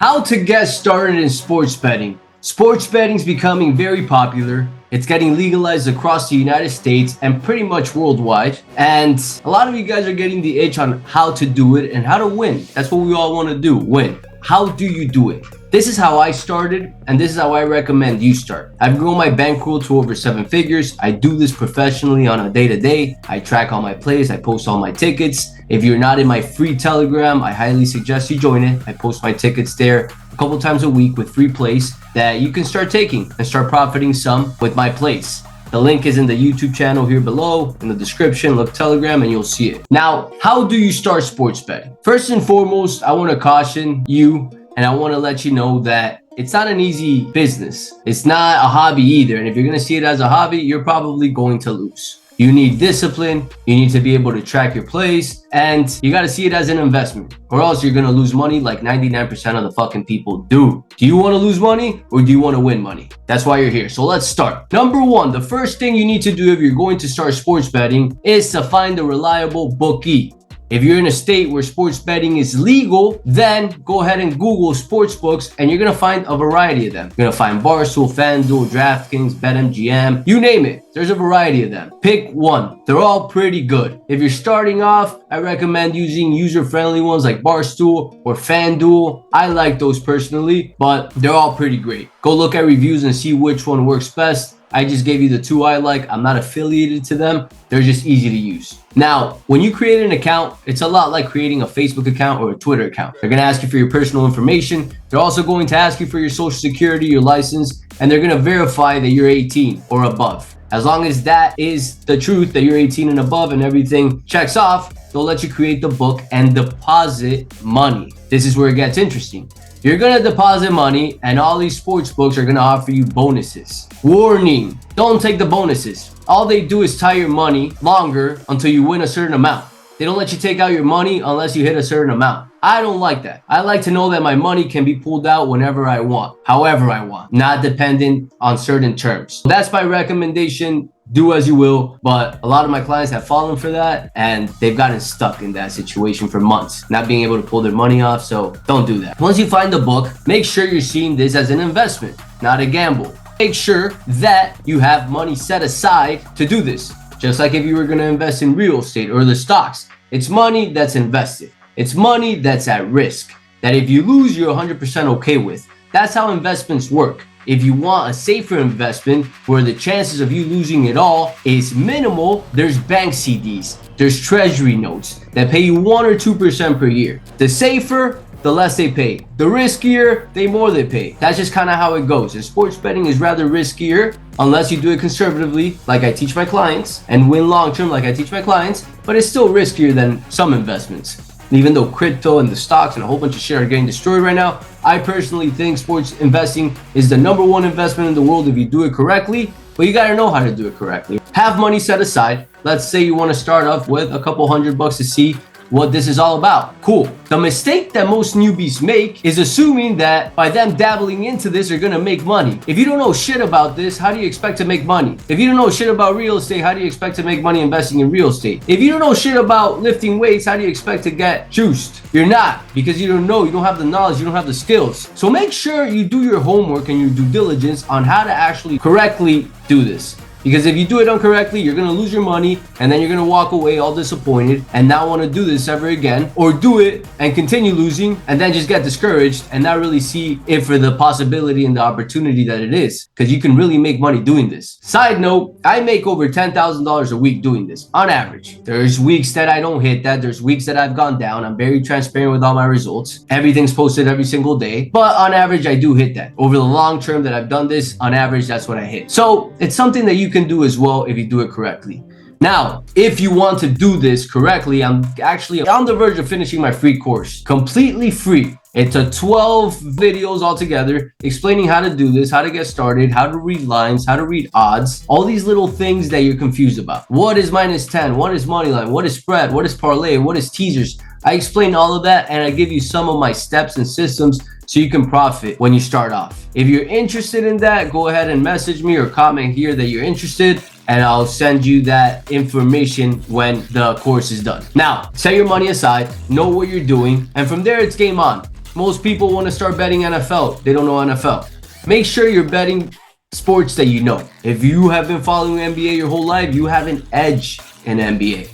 How to get started in sports betting. Sports betting is becoming very popular. It's getting legalized across the United States and pretty much worldwide. And a lot of you guys are getting the itch on how to do it and how to win. That's what we all want to do, win. How do you do it? This is how I started, and this is how I recommend you start. I've grown my bankroll to over 7 figures. I do this professionally on a day-to-day. I track all my plays. I post all my tickets. If you're not in my free Telegram, I highly suggest you join it. I post my tickets there a couple times a week with free plays that you can start taking and start profiting some with my plays. The link is in the YouTube channel here below, in the description. Look Telegram and you'll see it. Now, how do you start sports betting? First and foremost, I want to caution you and I want to let you know that it's not an easy business. It's not a hobby either. And if you're going to see it as a hobby, you're probably going to lose. You need discipline. You need to be able to track your plays, and you got to see it as an investment, or else you're going to lose money like 99% of the fucking people do. Do you want to lose money or do you want to win money? That's why you're here. So let's start. Number one, the first thing you need to do if you're going to start sports betting is to find a reliable bookie. If you're in a state where sports betting is legal, then go ahead and Google sports books and you're going to find a variety of them. You're going to find Barstool, FanDuel, DraftKings, BetMGM, you name it. There's a variety of them. Pick one. They're all pretty good. If you're starting off, I recommend using user-friendly ones like Barstool or FanDuel. I like those personally, but they're all pretty great. Go look at reviews and see which one works best. I just gave you the two I like. I'm not affiliated to them. They're just easy to use. Now, when you create an account, it's a lot like creating a Facebook account or a Twitter account. They're going to ask you for your personal information. They're also going to ask you for your social security, your license, and they're going to verify that you're 18 or above. As long as that is the truth, that you're 18 and above and everything checks off, they'll let you create the book and deposit money. This is where it gets interesting. You're going to deposit money and all these sports books are going to offer you bonuses. Warning, don't take the bonuses. All they do is tie your money longer until you win a certain amount. They don't let you take out your money unless you hit a certain amount. I don't like that. I like to know that my money can be pulled out whenever I want, however I want, not dependent on certain terms. That's my recommendation. Do as you will, but a lot of my clients have fallen for that and they've gotten stuck in that situation for months, not being able to pull their money off. So don't do that. Once you find the book, make sure you're seeing this as an investment, not a gamble. Make sure that you have money set aside to do this. Just like if you were going to invest in real estate or the stocks, it's money that's invested. It's money that's at risk, that if you lose, you're 100% okay with. That's how investments work. If you want a safer investment where the chances of you losing it all is minimal, there's bank CDs, there's treasury notes that pay you 1 or 2% per year. The safer, the less they pay. The riskier, the more they pay. That's just kind of how it goes. And sports betting is rather riskier unless you do it conservatively, like I teach my clients, and win long-term like I teach my clients, but it's still riskier than some investments. Even though crypto and the stocks and a whole bunch of shit are getting destroyed right now, I personally think sports investing is the #1 investment in the world if you do it correctly, but you gotta know how to do it correctly. Have money set aside. Let's say you wanna start off with a couple $100 to see what this is all about. Cool. The mistake that most newbies make is assuming that by them dabbling into this, they're gonna make money. If you don't know shit about this, how do you expect to make money? If you don't know shit about real estate, how do you expect to make money investing in real estate? If you don't know shit about lifting weights, how do you expect to get juiced? You're not, because you don't know, you don't have the knowledge, you don't have the skills. So make sure you do your homework and your due diligence on how to actually correctly do this. Because if you do it incorrectly, you're going to lose your money and then you're going to walk away all disappointed and not want to do this ever again, or do it and continue losing and then just get discouraged and not really see it for the possibility and the opportunity that it is, because you can really make money doing this. Side note, I make over $10,000 a week doing this on average. There's weeks that I don't hit that. There's weeks that I've gone down. I'm very transparent with all my results. Everything's posted every single day, but on average, I do hit that. Over the long term that I've done this, on average, that's what I hit. So it's something that you can do as well if you do it correctly. Now, if you want to do this correctly, I'm actually on the verge of finishing my free course, completely free. It's a 12 videos altogether explaining how to do this, how to get started, how to read lines, how to read odds, all these little things that you're confused about. What is -10? What is money line? What is spread? What is parlay? What is teasers? I explain all of that and I give you some of my steps and systems so you can profit when you start off. If you're interested in that, go ahead and message me or comment here that you're interested, and I'll send you that information when the course is done. Now, set your money aside, know what you're doing, and from there it's game on. Most people want to start betting NFL. They don't know NFL. Make sure you're betting sports that you know. If you have been following NBA your whole life, you have an edge in NBA.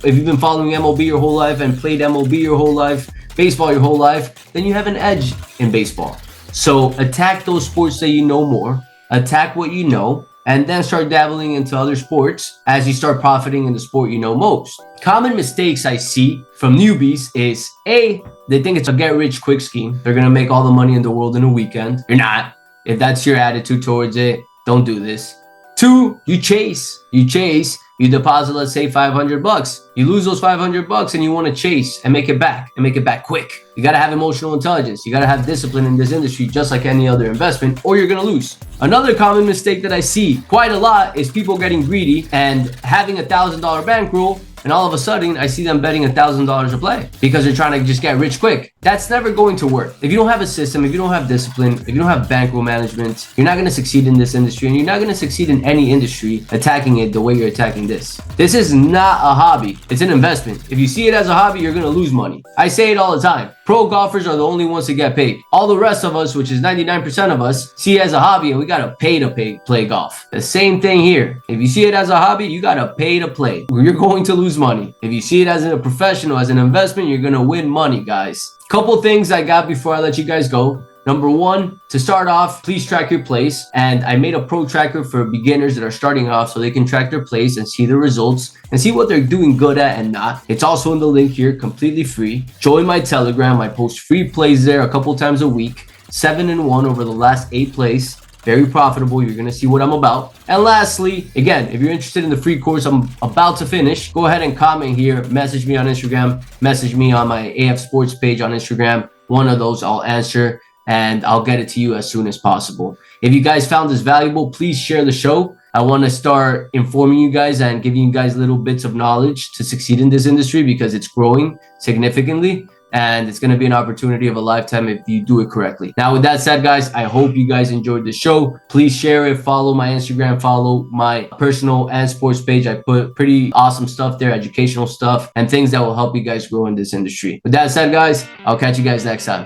If you've been following MLB your whole life and played MLB your whole life, baseball your whole life, then you have an edge in baseball. So attack those sports that you know more, attack what you know, and then start dabbling into other sports as you start profiting in the sport you know most. Common mistakes I see from newbies is A, they think it's a get rich quick scheme. They're gonna make all the money in the world in a weekend. You're not. If that's your attitude towards it, don't do this. 2, you chase. You deposit, let's say $500. You lose those $500 and you want to chase and make it back quick. You got to have emotional intelligence. You got to have discipline in this industry, just like any other investment, or you're going to lose. Another common mistake that I see quite a lot is people getting greedy and having $1,000 bankroll. And all of a sudden, I see them betting $1,000 a play because they're trying to just get rich quick. That's never going to work. If you don't have a system, if you don't have discipline, if you don't have bankroll management, you're not going to succeed in this industry, and you're not going to succeed in any industry attacking it the way you're attacking this. This is not a hobby. It's an investment. If you see it as a hobby, you're going to lose money. I say it all the time. Pro golfers are the only ones to get paid. All the rest of us, which is 99% of us, see it as a hobby, and we got to pay to play golf. The same thing here. If you see it as a hobby, you got to pay to play. You're going to lose money. If you see it as a professional, as an investment, you're going to win money, guys. Couple things I got before I let you guys go. Number 1, to start off, please track your plays. And I made a pro tracker for beginners that are starting off so they can track their plays and see the results and see what they're doing good at and not. It's also in the link here, completely free. Join my Telegram. I post free plays there a couple times a week. 7-1 over the last 8 plays. Very profitable. You're going to see what I'm about. And lastly, again, if you're interested in the free course I'm about to finish, go ahead and comment here. Message me on Instagram. Message me on my AF Sports page on Instagram. One of those I'll answer, and I'll get it to you as soon as possible. If you guys found this valuable, please share the show. I want to start informing you guys and giving you guys little bits of knowledge to succeed in this industry because it's growing significantly. And it's going to be an opportunity of a lifetime if you do it correctly. Now, with that said, guys, I hope you guys enjoyed the show. Please share it. Follow my Instagram. Follow my personal and sports page. I put pretty awesome stuff there, educational stuff, and things that will help you guys grow in this industry. With that said, guys, I'll catch you guys next time.